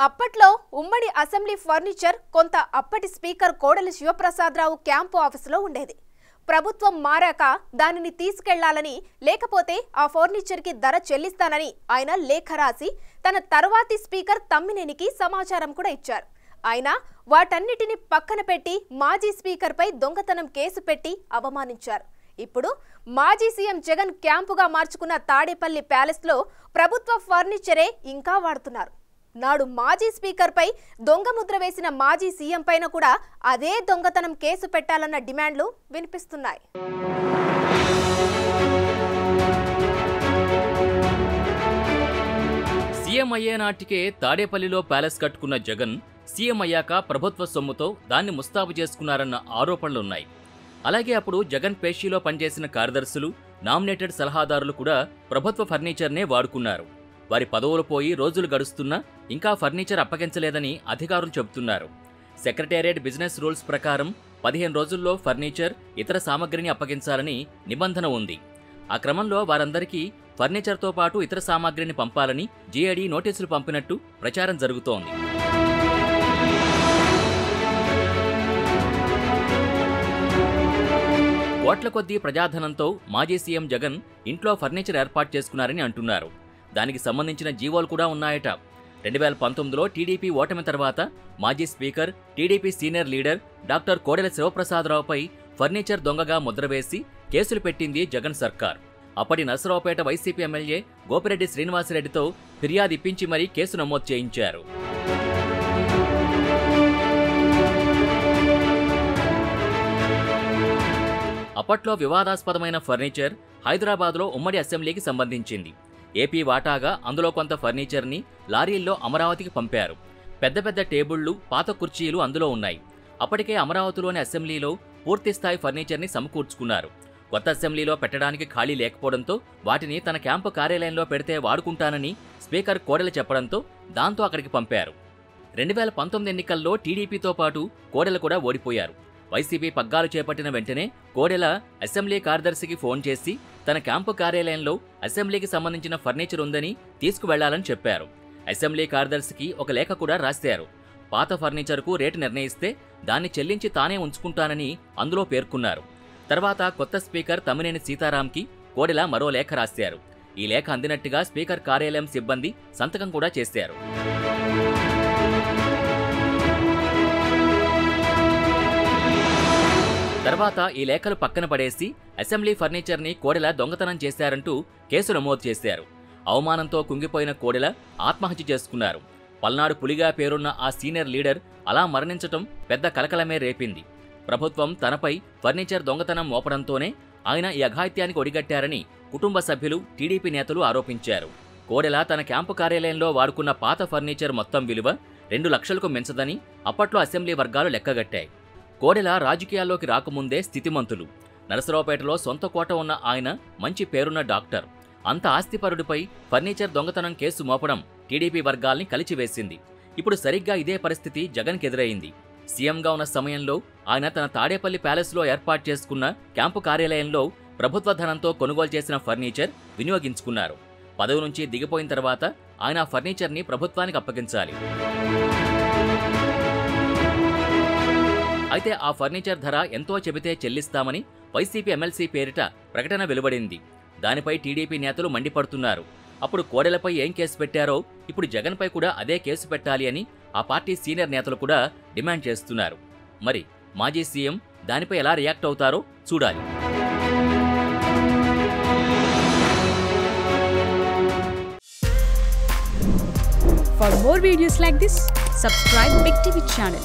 అప్పట్లో ఉమ్మడి assembly furniture కొంత అప్పటి స్పీకర్ కోడెల శివప్రసాదరావు క్యాంపు ఆఫీసులో ఉండేది. ప్రభుత్వం మారాక దానిని తీసుకెళ్లాలని లేకపోతే ఆ ఫర్నిచర్ కి ధర చెల్లిస్తానని ఆయన లేఖ రాసి తన తర్వాతి స్పీకర్ తమ్మినేనికి సమాచారం కూడా ఇచ్చారు. ఆయన వాటన్నిటిని పక్కన పెట్టి మాజీ స్పీకర్ పై దొంగతనం కేసు పెట్టి అవమానించారు. ఇప్పుడు మాజీ సీఎం జగన్ క్యాంపుగా మార్చుకున్న తాడేపల్లి ప్యాలెస్ లో ప్రభుత్వ ఫర్నిచరే ఇంకా వాడుతున్నారు. నాడు మాజీ స్పీకర్ పై దొంగ ముద్ర వేసిన మాజీ సీఎం పైన కూడా అదే దొంగతనం కేసు పెట్టాలన్న డిమాండ్లు వినిపిస్తున్నాయి. సీఎం అయ్యే నాటికే తాడేపల్లిలో ప్యాలెస్ కట్టుకున్న జగన్ సీఎం అయ్యాక ప్రభుత్వ సొమ్ముతో దాన్ని ముస్తాబు చేసుకున్నారన్న ఆరోపణలున్నాయి. అలాగే అప్పుడు జగన్ పేషీలో పనిచేసిన కార్యదర్శులు, నామినేటెడ్ సలహాదారులు కూడా ప్రభుత్వ ఫర్నిచర్నే వాడుకున్నారు. వారి పదవులు పోయి రోజులు గడుస్తున్నా ఇంకా ఫర్నిచర్ అప్పగించలేదని అధికారులు చెబుతున్నారు. సెక్రటేరియట్ బిజినెస్ రూల్స్ ప్రకారం 15 రోజుల్లో ఫర్నిచర్, ఇతర సామగ్రిని అప్పగించాలని నిబంధన ఉంది. ఆ క్రమంలో వారందరికీ ఫర్నిచర్తో పాటు ఇతర సామగ్రిని పంపాలని జీఏడీ నోటీసులు పంపినట్టు ప్రచారం జరుగుతోంది. కోట్ల కొద్దీ ప్రజాధనంతో మాజీ సీఎం జగన్ ఇంట్లో ఫర్నిచర్ ఏర్పాటు చేసుకున్నారని అంటున్నారు. దానికి సంబంధించిన జీవోలు కూడా ఉన్నాయట. 2019లో టీడీపీ ఓటమి తర్వాత మాజీ speaker, TDP senior leader doctor Kodela శివప్రసాదరావుపై ఫర్నిచర్ దొంగగా ముద్రవేసి కేసులు పెట్టింది జగన్ సర్కార్. అప్పటి నరసరావుపేట వైసీపీ ఎమ్మెల్యే గోపిరెడ్డి శ్రీనివాసరెడ్డితో ఫిర్యాదు ఇప్పించి మరీ కేసు నమోదు చేయించారు. అప్పట్లో వివాదాస్పదమైన ఫర్నిచర్ హైదరాబాద్లో ఉమ్మడి అసెంబ్లీకి సంబంధించింది. ఏపీ వాటాగా అందులో కొంత ఫర్నిచర్ని లారీల్లో అమరావతికి పంపారు. పెద్ద పెద్ద టేబుళ్లు, పాత కుర్చీలు అందులో ఉన్నాయి. అప్పటికే అమరావతిలోని అసెంబ్లీలో పూర్తిస్థాయి ఫర్నిచర్ని సమకూర్చుకున్నారు. కొత్త అసెంబ్లీలో పెట్టడానికి ఖాళీ లేకపోవడంతో వాటిని తన క్యాంపు కార్యాలయంలో పెడితే వాడుకుంటానని స్పీకర్ కోడెల చెప్పడంతో దాంతో అక్కడికి పంపారు. 2019 ఎన్నికల్లో టీడీపీతో పాటు కోడెల కూడా ఓడిపోయారు. వైసీపీ పగ్గాలు చేపట్టిన వెంటనే కోడెల అసెంబ్లీ కార్యదర్శికి ఫోన్ చేసి తన క్యాంపు కార్యాలయంలో అసెంబ్లీకి సంబంధించిన ఫర్నిచర్ ఉందని తీసుకువెళ్లాలని చెప్పారు. అసెంబ్లీ కార్యదర్శికి ఒక లేఖ కూడా రాశారు. పాత ఫర్నిచర్కు రేటు నిర్ణయిస్తే దాన్ని చెల్లించి తానే ఉంచుకుంటానని అందులో పేర్కొన్నారు. తర్వాత కొత్త స్పీకర్ తమ్మినేని సీతారాంకి కోడెల మరో లేఖ రాశారు. ఈ లేఖ అందినట్టుగా స్పీకర్ కార్యాలయం సిబ్బంది సంతకం కూడా చేశారు. తర్వాత ఈ లేఖలు పక్కన పడేసి అసెంబ్లీ ఫర్నిచర్ని కోడెల దొంగతనం చేశారంటూ కేసు నమోదు చేశారు. అవమానంతో కుంగిపోయిన కోడెల ఆత్మహత్య చేసుకున్నారు. పల్నాడు పులిగా పేరున్న ఆ సీనియర్ లీడర్ అలా మరణించటం పెద్ద కలకలమే రేపింది. ప్రభుత్వం తనపై ఫర్నిచర్ దొంగతనం మోపడంతోనే ఆయన ఈ అఘాయిత్యానికి ఒడిగట్టారని కుటుంబ సభ్యులు, టీడీపీ నేతలు ఆరోపించారు. కోడెల తన క్యాంపు కార్యాలయంలో వాడుకున్న పాత ఫర్నిచర్ మొత్తం విలువ 2 లక్షలకు మించదని అప్పట్లో అసెంబ్లీ వర్గాలు లెక్కగట్టాయి. కోడెల రాజకీయాల్లోకి రాకముందే స్థితిమంతులు. నరసరావుపేటలో సొంత కోట ఉన్న ఆయన మంచి పేరున్న డాక్టర్. అంత ఆస్తిపరుడిపై ఫర్నిచర్ దొంగతనం కేసు మోపడం టీడీపీ వర్గాల్ని కలిచివేసింది. ఇప్పుడు సరిగ్గా ఇదే పరిస్థితి జగన్కి ఎదురైంది. సీఎంగా ఉన్న సమయంలో ఆయన తన తాడేపల్లి ప్యాలెస్లో ఏర్పాటు చేసుకున్న క్యాంపు కార్యాలయంలో ప్రభుత్వ ధనంతో కొనుగోలు చేసిన ఫర్నిచర్ వినియోగించుకున్నారు. పదవి నుంచి దిగిపోయిన తర్వాత ఆయన ఆ ఫర్నిచర్ని ప్రభుత్వానికి అప్పగించాలి. అయితే ఆ ఫర్నిచర్ ధర ఎంతో చెబితే చెల్లిస్తామని వైసీపీ ఎమ్మెల్సీ పేరిట ప్రకటన వెలువడింది. దానిపై టీడీపీ నేతలు మండిపడుతున్నారు. అప్పుడు కోడెలపై ఏం కేసు పెట్టారో ఇప్పుడు జగన్పై కూడా అదే కేసు పెట్టాలి అని ఆ పార్టీ సీనియర్ నేతలు కూడా డిమాండ్ చేస్తున్నారు. మరి మాజీ సీఎం దానిపై ఎలా రియాక్ట్ అవుతారో చూడాలి. For more videos like this, subscribe Big TV channel.